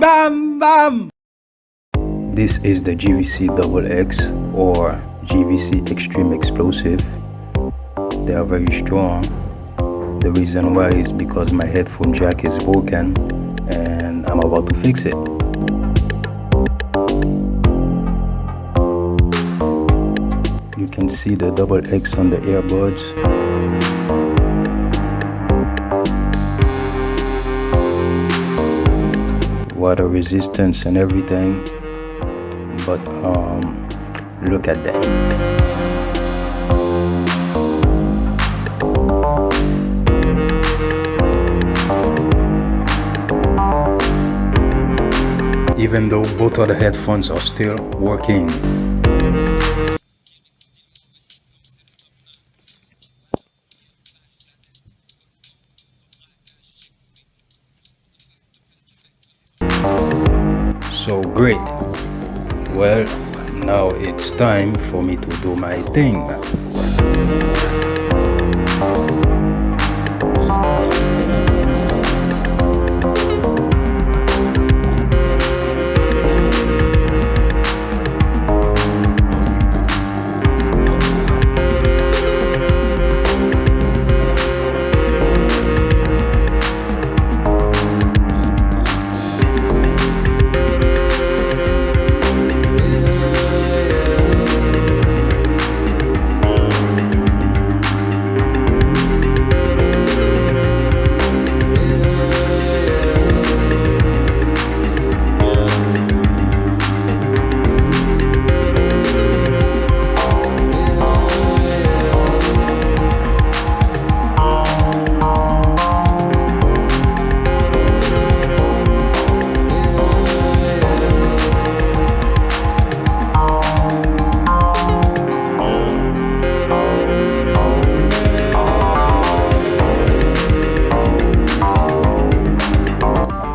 Bam bam! This is the JVC XX or JVC Xtreme Explosive. They are very strong. The reason why is because my headphone jack is broken and I'm about to fix it. You can see the XX on the earbuds. Water resistance and everything, but look at that. Even though both of the headphones are still working. So great. Well, now it's time for me to do my thing.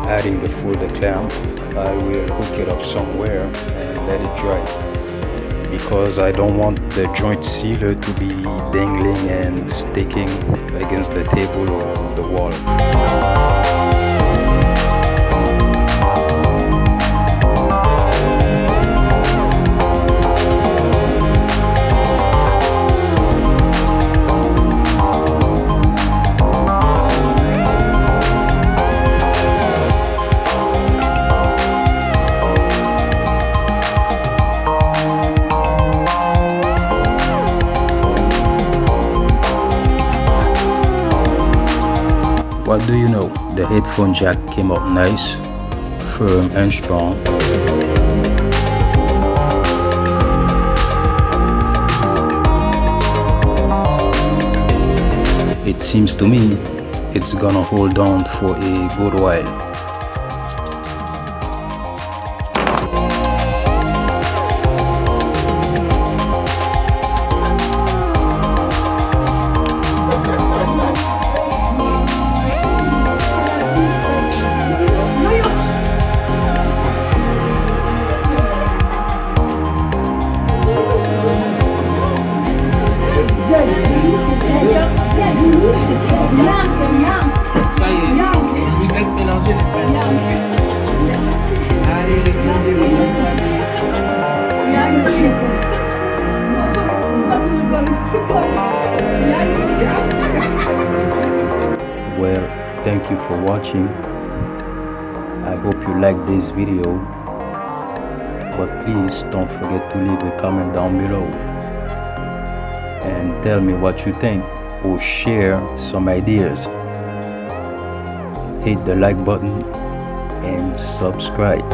Adding the full clamp, I will hook it up somewhere and let it dry, because I don't want the joint sealer to be dangling and sticking against the table or the wall. What do you know? The headphone jack came up nice, firm and strong. It seems to me it's gonna hold on for a good while. Ça y est, vous êtes mélangés les peines. Allez, respirez votre famille. Well, thank you for watching. I hope you like this video, but please don't forget to leave a comment down below and tell me what you think or share some ideas. Hit the like button and subscribe.